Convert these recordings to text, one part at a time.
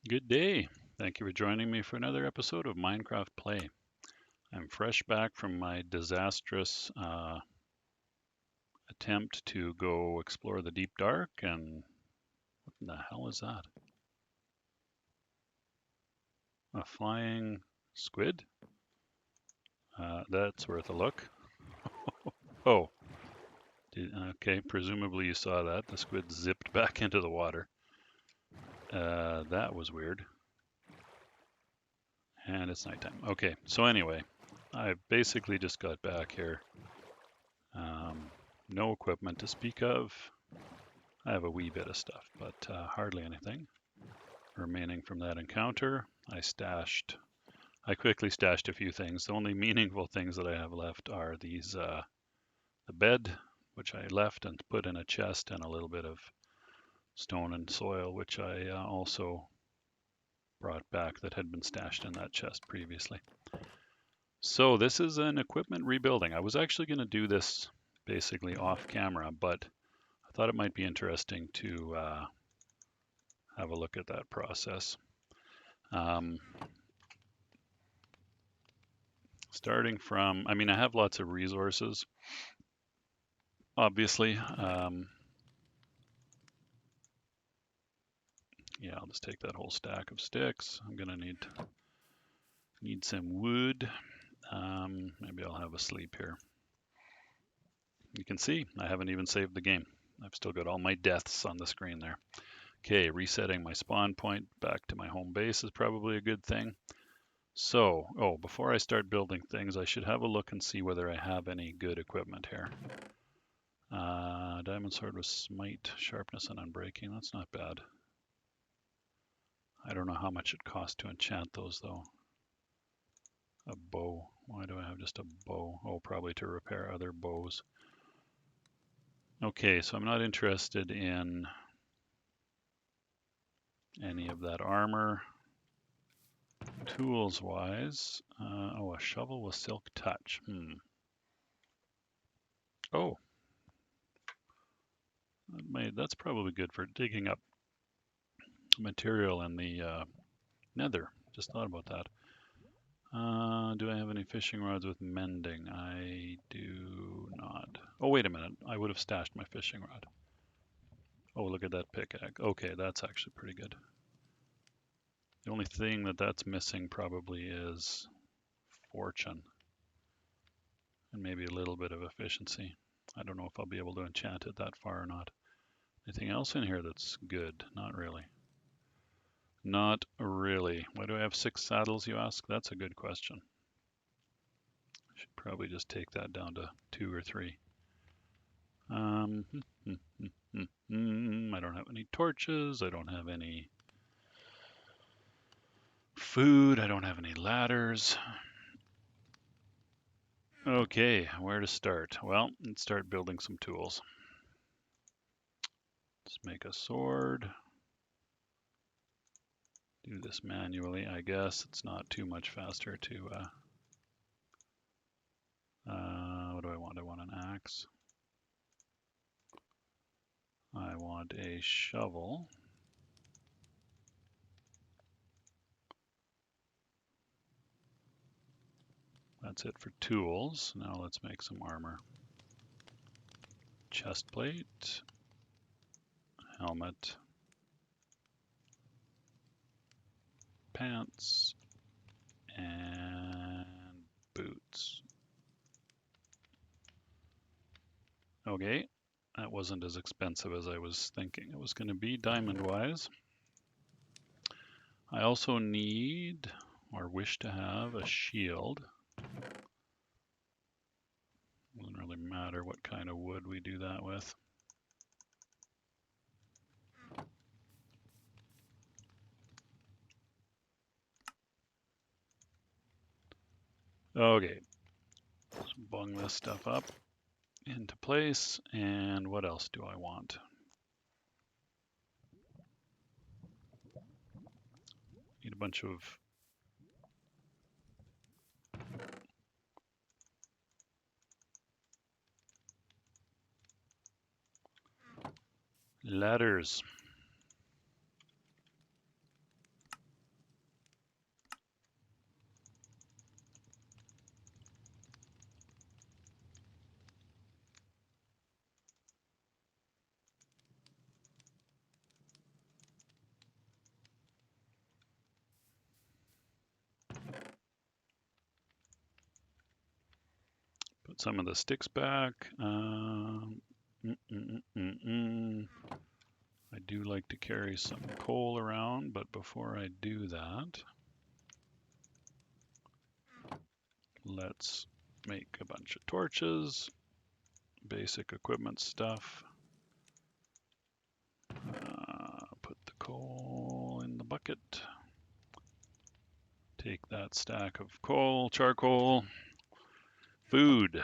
Good day. Thank you for joining me for another episode of Minecraft Play. I'm fresh back from my disastrous attempt to go explore the deep dark, and what the hell is that? A flying squid? That's worth a look. Oh, okay, presumably you saw that. The squid zipped back into the water. That was weird. And it's nighttime. Okay, so anyway, I basically just got back here. No equipment to speak of. I have a wee bit of stuff, but hardly anything remaining from that encounter. I quickly stashed a few things. The only meaningful things that I have left are the bed, which I left and put in a chest, and a little bit of stone and soil, which I also brought back that had been stashed in that chest previously. So this is an equipment rebuilding. I was actually going to do this basically off camera, but I thought it might be interesting to have a look at that process. Um, Starting from, I mean, I have lots of resources, obviously. Yeah, I'll just take that whole stack of sticks. I'm gonna need some wood. Maybe I'll have a sleep here. You can see I haven't even saved the game. I've still got all my deaths on the screen there. Okay, resetting my spawn point back to my home base is probably a good thing. So, before I start building things, I should have a look and see whether I have any good equipment here. Diamond sword with smite, sharpness, and unbreaking. That's not bad. I don't know how much it costs to enchant those though. A bow. Why do I have just a bow? Oh, probably to repair other bows. Okay, so I'm not interested in any of that armor. Tools wise, a shovel with silk touch. Oh, that's probably good for digging up material in the nether. Just thought about that. Do I have any fishing rods with mending? I do not. Oh, wait a minute. I would have stashed my fishing rod. Oh, look at that pickaxe. Okay, that's actually pretty good. The only thing that's missing probably is fortune and maybe a little bit of efficiency. I don't know if I'll be able to enchant it that far or not. Anything else in here that's good? Not really. Not really. Why do I have 6 saddles, you ask? That's a good question. Should probably just take that down to 2 or 3. I don't have any torches. I don't have any food. I don't have any ladders. Okay, where to start? Well, let's start building some tools. Let's make a sword. Do this manually, I guess. It's not too much faster to... what do I want? I want an axe. I want a shovel. That's it for tools. Now let's make some armor. Chest plate. Helmet. Pants. And boots. Okay, that wasn't as expensive as I was thinking it was going to be diamond-wise. I also need, or wish to have, a shield. Doesn't really matter what kind of wood we do that with. Okay, let's bung this stuff up into place. And what else do I want? Need a bunch of ladders. Put some of the sticks back. I do like to carry some coal around, but before I do that, let's make a bunch of torches, basic equipment stuff. Put the coal in the bucket. Take that stack of coal, charcoal, food.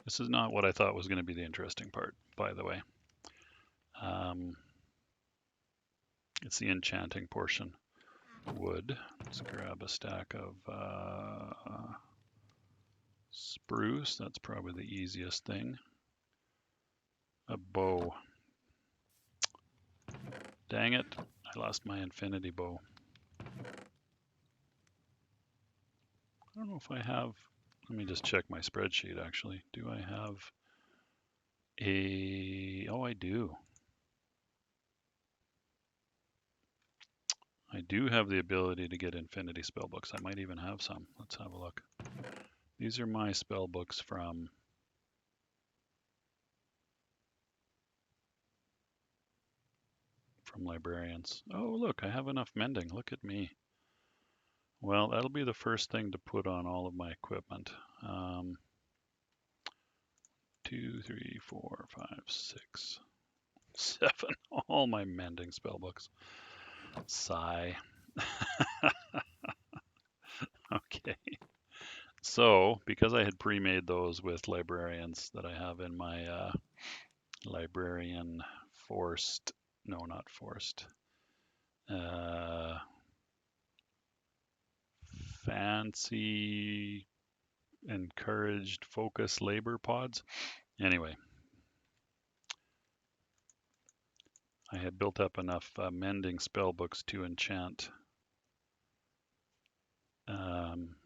This is not what I thought was going to be the interesting part, by the way. It's the enchanting portion. Wood. Let's grab a stack of spruce. That's probably the easiest thing. A bow. Dang it, I lost my infinity bow. I don't know if I have, let me just check my spreadsheet actually. Do I have oh, I do. I do have the ability to get infinity spellbooks. I might even have some. Let's have a look. These are my spellbooks from librarians. Oh, look, I have enough mending. Look at me. Well, that'll be the first thing to put on all of my equipment. 2, 3, 4, 5, 6, 7. All my mending spellbooks. Sigh. Okay. So, because I had pre-made those with librarians that I have in my librarian forced, no, not forced, fancy encouraged focus labor pods. Anyway, I had built up enough mending spellbooks to enchant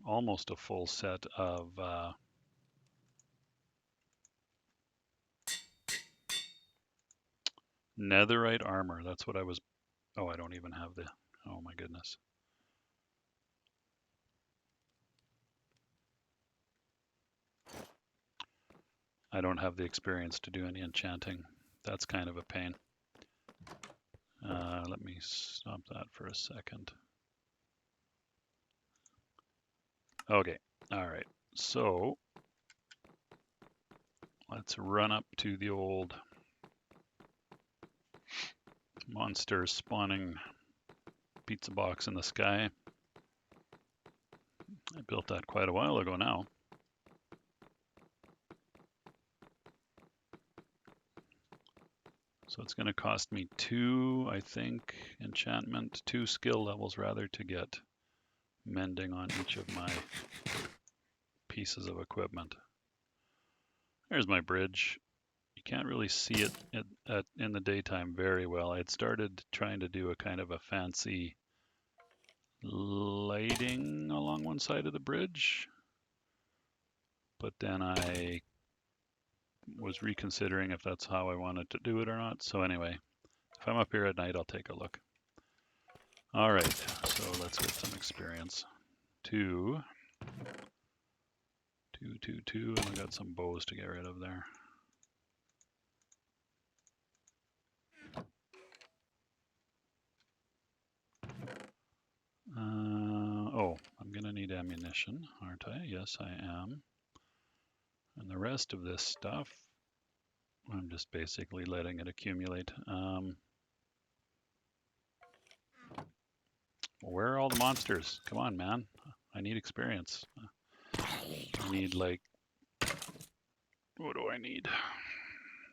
almost a full set of netherite armor. That's what I was, oh, I don't even have the, oh my goodness. I don't have the experience to do any enchanting. That's kind of a pain. Let me stop that for a second. Okay, all right. So let's run up to the old monster spawning pizza box in the sky. I built that quite a while ago now. So it's going to cost me 2, I think, enchantment, 2 skill levels rather, to get mending on each of my pieces of equipment. There's my bridge. You can't really see it in the daytime very well. I had started trying to do a kind of a fancy lighting along one side of the bridge, but then I was reconsidering if that's how I wanted to do it or not. So anyway, if I'm up here at night, I'll take a look. All right, so let's get some experience. 2, 2, 2, 2, and we got some bows to get rid of there. Oh, I'm gonna need ammunition, aren't I? Yes, I am. And the rest of this stuff, I'm just basically letting it accumulate. Where are all the monsters? Come on, man. I need experience. I need like, what do I need?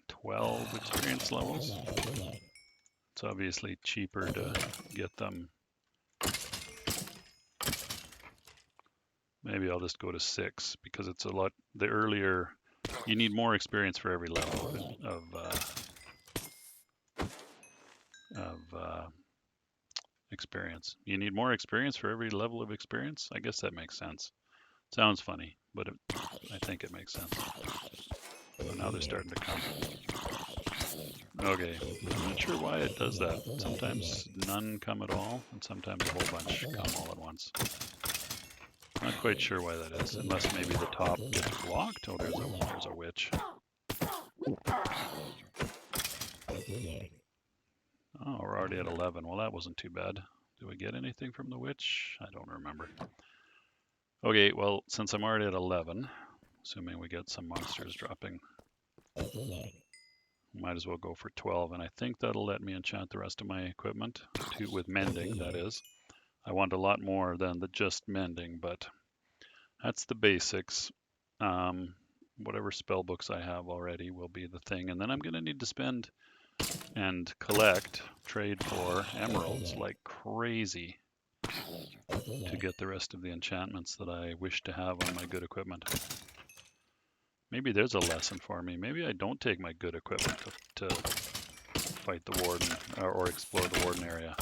12 experience levels. It's obviously cheaper to get them. Maybe I'll just go to 6 because it's a lot, the earlier, you need more experience for every level of experience. You need more experience for every level of experience? I guess that makes sense. Sounds funny, but I think it makes sense. So now they're starting to come. Okay, I'm not sure why it does that. Sometimes none come at all, and sometimes a whole bunch come all at once. Not quite sure why that is, unless maybe the top gets blocked. Oh, there's a witch. Oh, we're already at 11. Well, that wasn't too bad. Do we get anything from the witch? I don't remember. Okay, well, since I'm already at 11, assuming we get some monsters dropping, might as well go for 12, and I think that'll let me enchant the rest of my equipment, with mending, that is. I want a lot more than just mending, but that's the basics. Whatever spell books I have already will be the thing, and then I'm going to need to spend and trade for emeralds like crazy to get the rest of the enchantments that I wish to have on my good equipment. Maybe there's a lesson for me. Maybe I don't take my good equipment to fight the warden or explore the warden area.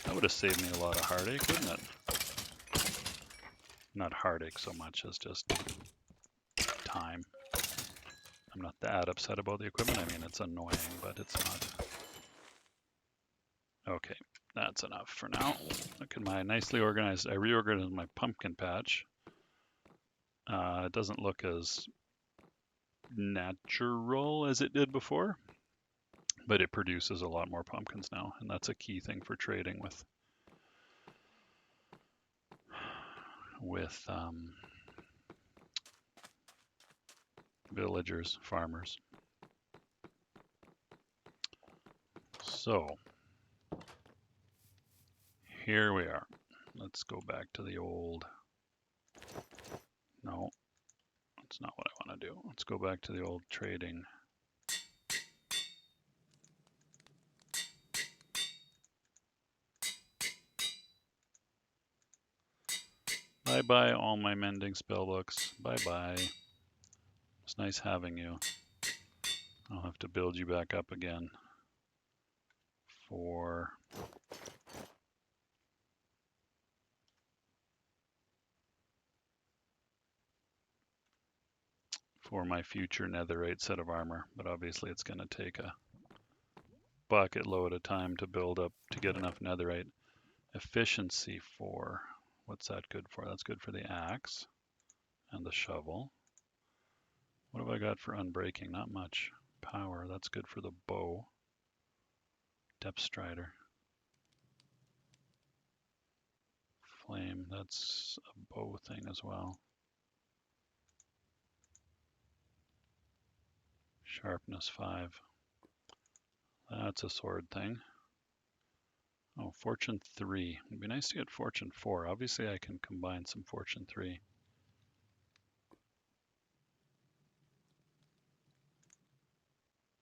That would have saved me a lot of heartache, wouldn't it? Not heartache so much as just time. I'm not that upset about the equipment. I mean, it's annoying, but it's not. Okay, that's enough for now. Look at my nicely organized, I reorganized my pumpkin patch. It doesn't look as natural as it did before, but it produces a lot more pumpkins now, and that's a key thing for trading with villagers, farmers. So here we are. Let's go back to the old. No, that's not what I want to do. Let's go back to the old trading. Bye-bye all my mending spellbooks. Bye-bye. It's nice having you. I'll have to build you back up again for my future netherite set of armor, but obviously it's going to take a bucket load of time to build up to get enough netherite. Efficiency 4. What's that good for? That's good for the axe and the shovel. What have I got for unbreaking? Not much. Power, that's good for the bow. Depth strider. Flame, that's a bow thing as well. Sharpness 5. That's a sword thing. Oh, Fortune 3. It'd be nice to get Fortune 4. Obviously I can combine some Fortune 3.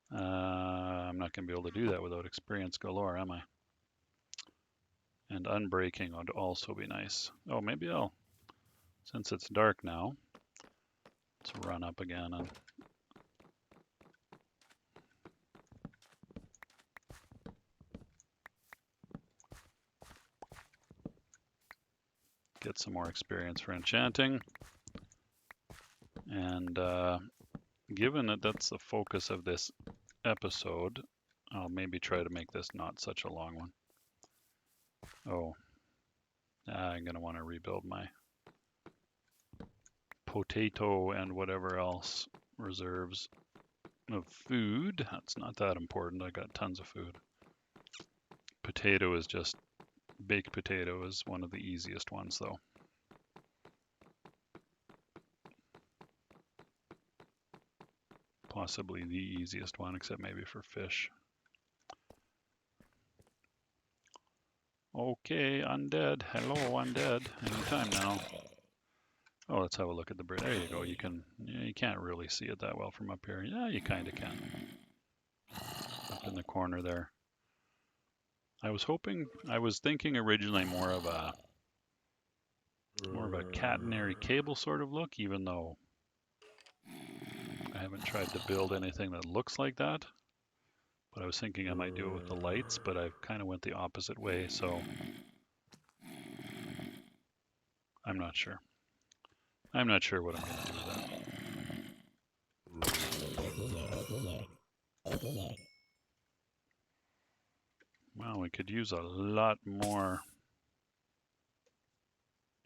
I'm not going to be able to do that without experience galore, am I? And unbreaking would also be nice. Oh, maybe I'll, since it's dark now, let's run up again and get some more experience for enchanting. And given that that's the focus of this episode, I'll maybe try to make this not such a long one. Oh, I'm going to want to rebuild my potato and whatever else reserves of food. That's not that important. I got tons of food. Potato is just, baked potato is one of the easiest ones though. Possibly the easiest one, except maybe for fish. Okay, undead. Hello, undead. Anytime now. Oh, let's have a look at the bridge. There you go. You can't really see it that well from up here. Yeah, you kind of can. Up in the corner there. I was thinking originally more of a catenary cable sort of look, even though I haven't tried to build anything that looks like that. But I was thinking I might do it with the lights, but I kind of went the opposite way, so I'm not sure. I'm not sure what I'm going to do with that. Well, we could use a lot more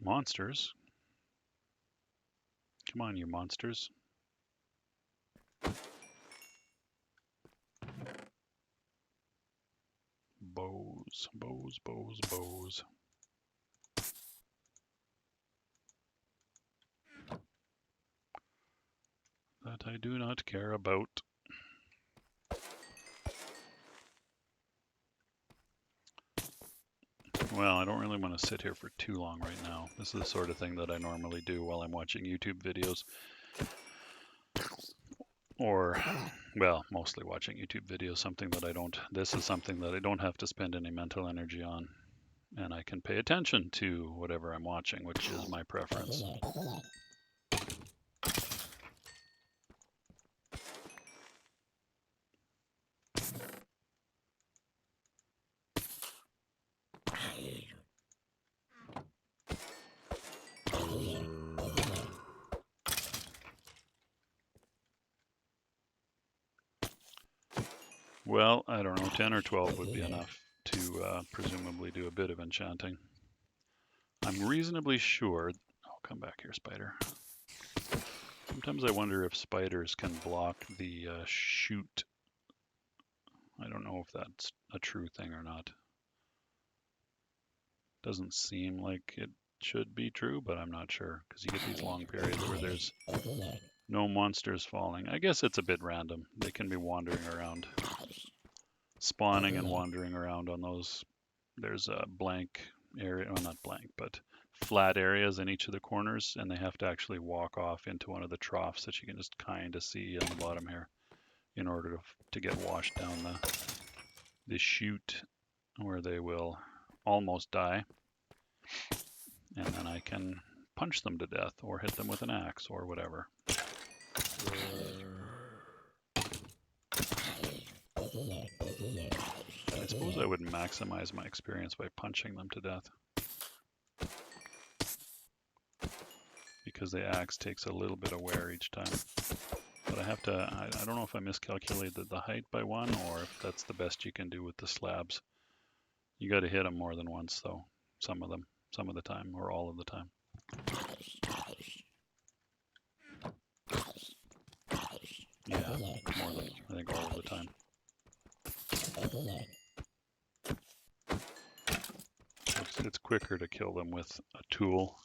monsters. Come on, you monsters. Bows, bows, bows, bows. That I do not care about. Well, I don't really want to sit here for too long right now. This is the sort of thing that I normally do while I'm watching YouTube videos. Or, well, mostly watching YouTube videos, something that I don't, this is something that I don't have to spend any mental energy on. And I can pay attention to whatever I'm watching, which is my preference. Well, I don't know, 10 or 12 would be enough to presumably do a bit of enchanting. I'm reasonably sure, I'll come back here, spider. Sometimes I wonder if spiders can block the shoot. I don't know if that's a true thing or not. Doesn't seem like it should be true, but I'm not sure, because you get these long periods where there's no monsters falling. I guess it's a bit random. They can be wandering around, spawning and wandering around on those. There's a blank area, well, not blank, but flat areas in each of the corners, and they have to actually walk off into one of the troughs that you can just kind of see on the bottom here in order to get washed down the chute, where they will almost die. And then I can punch them to death or hit them with an axe or whatever. I suppose I would maximize my experience by punching them to death, because the axe takes a little bit of wear each time. But I have to, I don't know if I miscalculated the height by one, or if that's the best you can do with the slabs. You got to hit them more than once though, some of the time, or all of the time. Yeah, more than, I think, all of the time. It's quicker to kill them with a tool.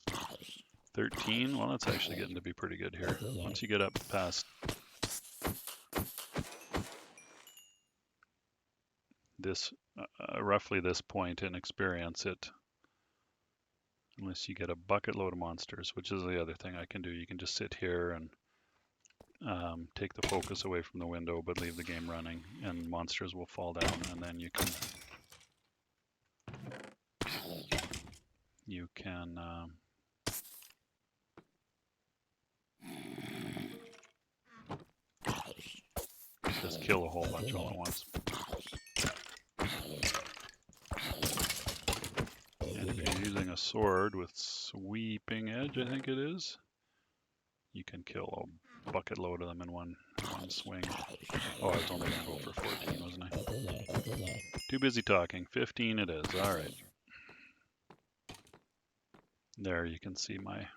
13, well, that's actually getting to be pretty good here. Once you get up past this, roughly this point in experience, unless you get a bucket load of monsters, which is the other thing I can do. You can just sit here and take the focus away from the window, but leave the game running, and monsters will fall down, and then you can just kill a whole bunch all at once. And if you're using a sword with sweeping edge, I think it is, you can kill a bucket load of them in one swing. Oh, I was only going to go for 14, wasn't I? Too busy talking. 15 it is. All right. There, you can see my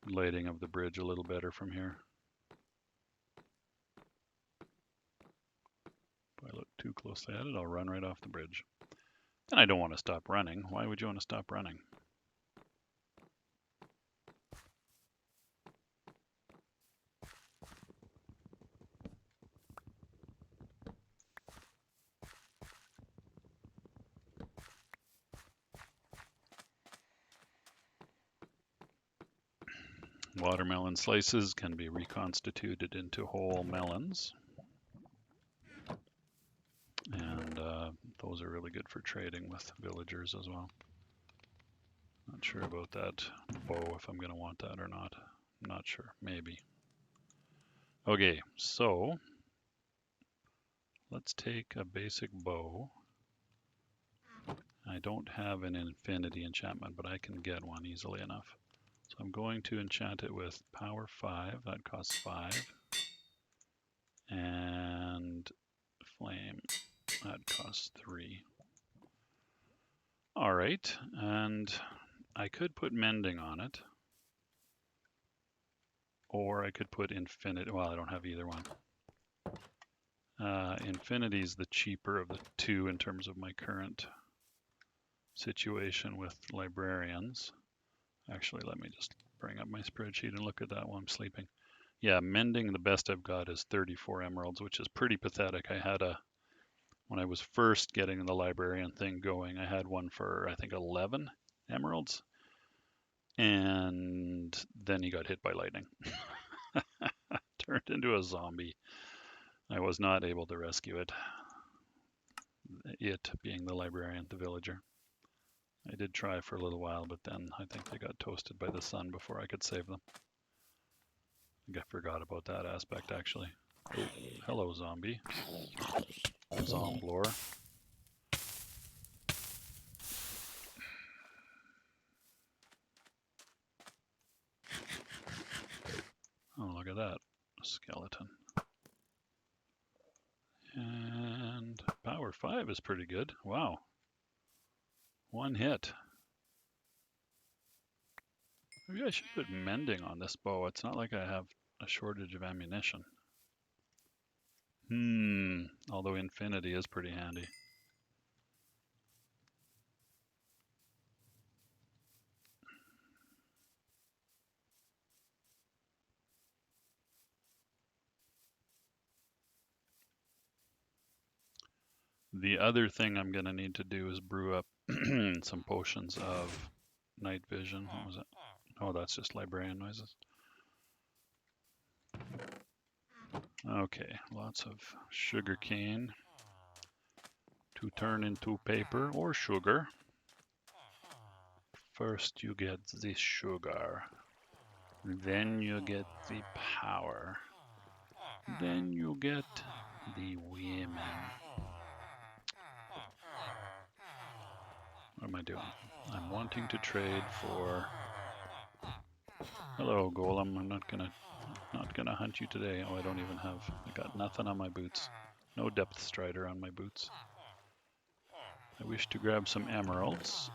lighting of the bridge a little better from here. If I look too closely at it, I'll run right off the bridge. And I don't want to stop running. Why would you want to stop running? Watermelon slices can be reconstituted into whole melons. And those are really good for trading with villagers as well. Not sure about that bow, if I'm going to want that or not. I'm not sure. Maybe. Okay, so let's take a basic bow. I don't have an infinity enchantment, but I can get one easily enough. So I'm going to enchant it with power 5. That costs 5. And flame. That costs 3. All right, and I could put mending on it. or I could put Infinity. Well, I don't have either one. Infinity is the cheaper of the two in terms of my current situation with librarians. Actually, let me just bring up my spreadsheet and look at that while I'm sleeping. Yeah, mending, the best I've got is 34 emeralds, which is pretty pathetic. I had when I was first getting the librarian thing going, I had one for, I think, 11 emeralds. And then he got hit by lightning. Turned into a zombie. I was not able to rescue it. It being the librarian, the villager. I did try for a little while, but then I think they got toasted by the sun before I could save them. I think I forgot about that aspect, actually. Oh, hello, zombie. Zomblor. Oh, look at that. A skeleton. And power 5 is pretty good. Wow. One hit. Maybe I should put mending on this bow. It's not like I have a shortage of ammunition. Although Infinity is pretty handy. The other thing I'm going to need to do is brew up some potions of night vision. What was it? Oh, that's just librarian noises. Okay, lots of sugar cane to turn into paper or sugar. First you get the sugar, then you get the power, then you get the women. What am I doing? I'm wanting to trade for... Hello, Golem. I'm not gonna hunt you today. Oh, I don't even have... I got nothing on my boots. No depth strider on my boots. I wish to grab some emeralds.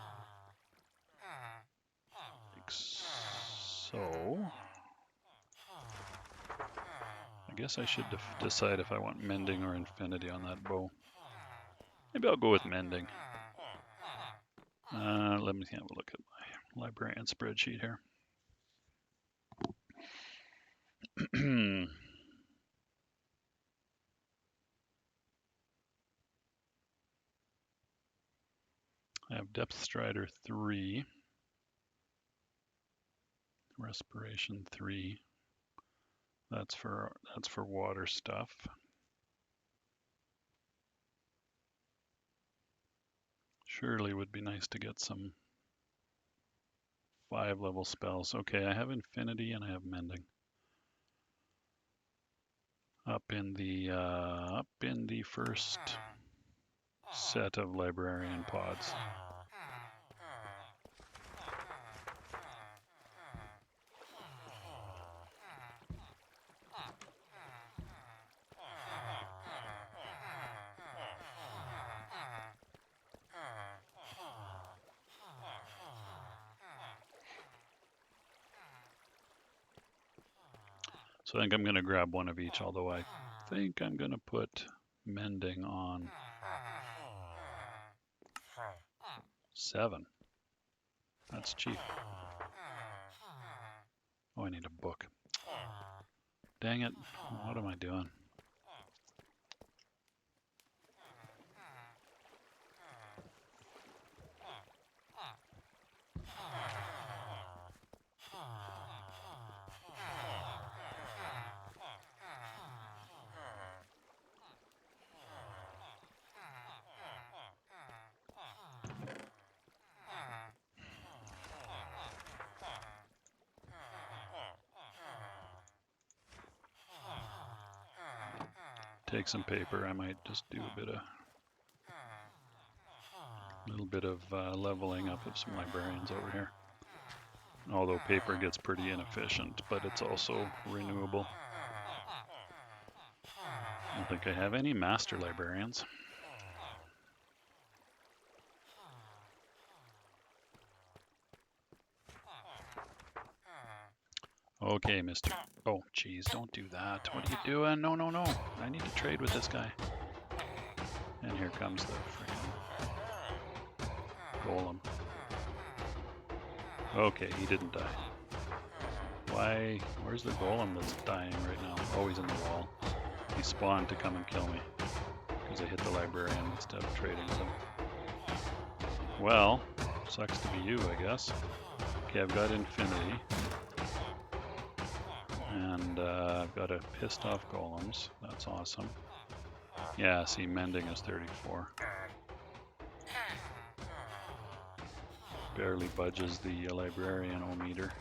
Like so. I guess I should decide if I want mending or infinity on that bow. Maybe I'll go with mending. Let me have a look at my librarian spreadsheet here. I have Depth Strider 3, Respiration 3. That's for water stuff. Surely would be nice to get some 5-level spells. Okay, I have Infinity and I have Mending. Up in the first set of librarian pods. So I think I'm going to grab one of each, although I think I'm going to put mending on 7. That's cheap. Oh, I need a book. Dang it. What am I doing? Take some paper. I might just do a little bit of leveling up of some librarians over here. Although paper gets pretty inefficient, but it's also renewable. I don't think I have any master librarians. Okay, mister. Oh, geez, don't do that. What are you doing? No, no, no. I need to trade with this guy. And here comes the freaking golem. Okay, he didn't die. Why? Where's the golem that's dying right now? Oh, he's in the wall. He spawned to come and kill me because I hit the librarian instead of trading with him. Well, sucks to be you, I guess. Okay, I've got infinity. And I've got a pissed off golems. That's awesome. Yeah, see, mending is 34. Barely budges the librarian-o-meter.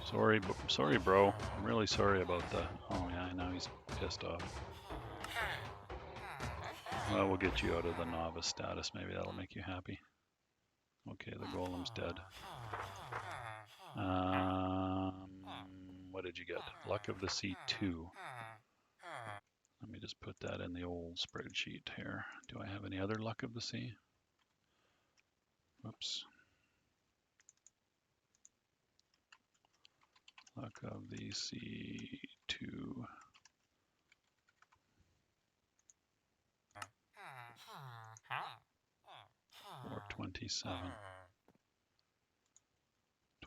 Sorry, bro. I'm really sorry about the... Oh, yeah, now he's pissed off. Well, we'll get you out of the novice status. Maybe that'll make you happy. Okay, the golem's dead. What did you get? Luck of the Sea 2. Let me just put that in the old spreadsheet here. Do I have any other Luck of the Sea? Oops. Luck of the Sea 2. Or 27.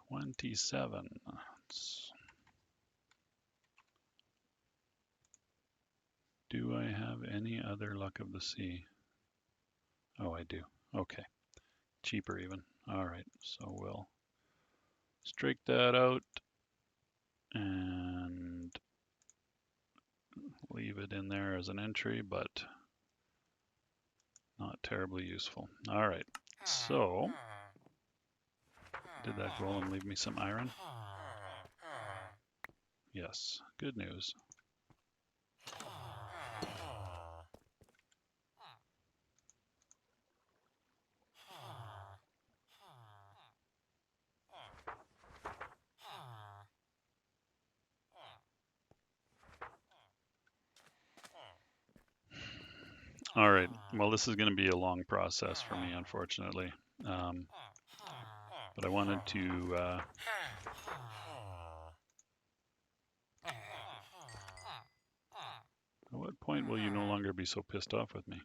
27. Do I have any other Luck of the Sea? Oh, I do. Okay. Cheaper even. All right. So we'll strike that out and leave it in there as an entry, but not terribly useful. All right. So did that golem leave me some iron? Yes. Good news. All right. Well, this is going to be a long process for me, unfortunately. But I wanted to... At what point will you no longer be so pissed off with me?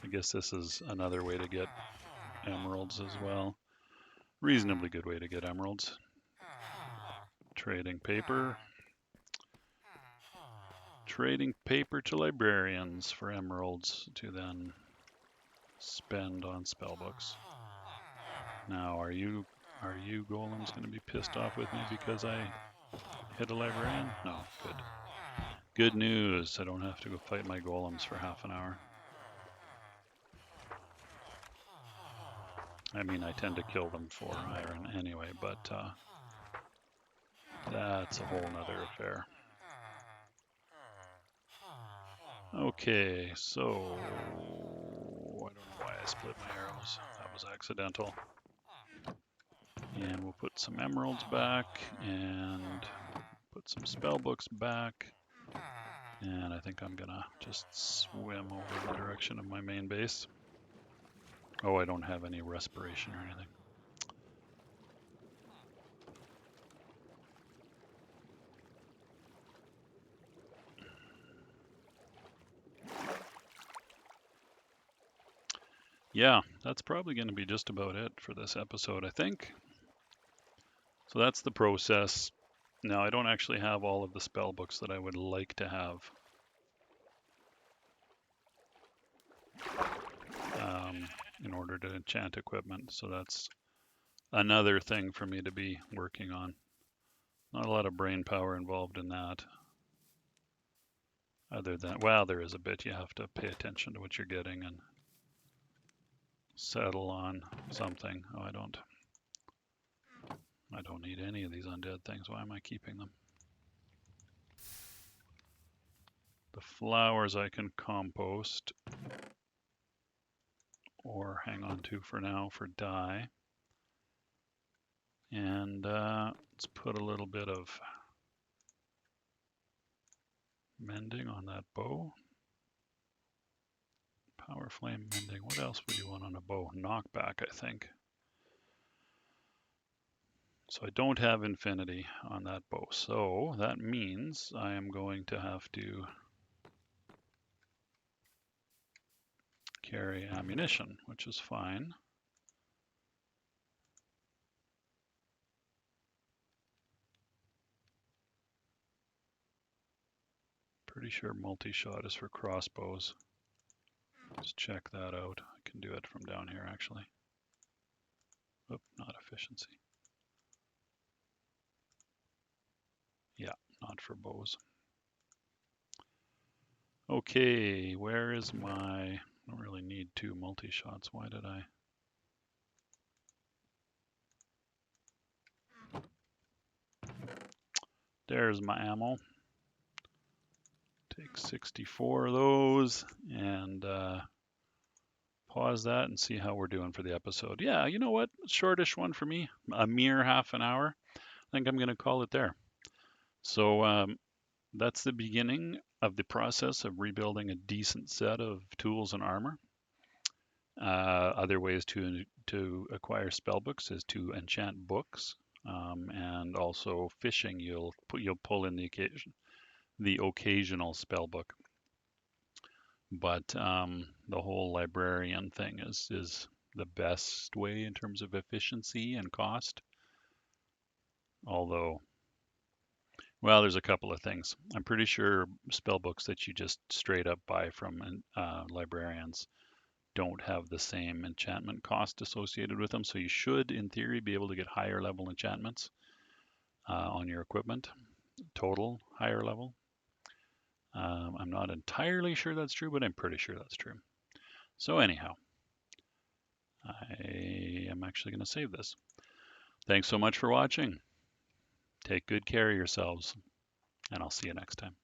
I guess this is another way to get emeralds as well. Reasonably good way to get emeralds. Trading paper. Trading paper to librarians for emeralds to then spend on spellbooks. Now, are you golems going to be pissed off with me because I hit a librarian? No, good. Good news. I don't have to go fight my golems for half an hour. I mean, I tend to kill them for iron anyway, but that's a whole nother affair. Okay, so I don't know why I split my arrows. That was accidental. And we'll put some emeralds back and put some spell books back. And I think I'm gonna just swim over the direction of my main base. Oh, I don't have any respiration or anything. Yeah, that's probably going to be just about it for this episode, I think. So that's the process. Now, I don't actually have all of the spell books that I would like to have. In order to enchant equipment. So that's another thing for me to be working on. Not a lot of brain power involved in that. Other than, well, there is a bit. You have to pay attention to what you're getting and settle on something. Oh, I don't need any of these undead things. Why am I keeping them? The flowers I can compost or hang on to for now for dye. And let's put a little bit of mending on that bow. Power flame mending. What else would you want on a bow? Knockback, I think. So I don't have infinity on that bow. So that means I am going to have to carry ammunition, which is fine. Pretty sure multi-shot is for crossbows. Just check that out. I can do it from down here actually. Oop, not efficiency. Yeah, not for bows. Okay, where is my... I don't really need 2 multi-shots. Why did I... There's my ammo. Take 64 of those and pause that and see how we're doing for the episode. Yeah, you know what? Shortish one for me. A mere half an hour. I think I'm going to call it there. So that's the beginning of the process of rebuilding a decent set of tools and armor. Other ways to acquire spell books is to enchant books, and also fishing. You'll pull in the occasional spell book, but the whole librarian thing is the best way in terms of efficiency and cost. Although, well, there's a couple of things. I'm pretty sure spell books that you just straight up buy from librarians don't have the same enchantment cost associated with them. So you should, in theory, be able to get higher level enchantments on your equipment, total higher level. I'm not entirely sure that's true, but I'm pretty sure that's true. So anyhow, I am actually going to save this. Thanks so much for watching. Take good care of yourselves, and I'll see you next time.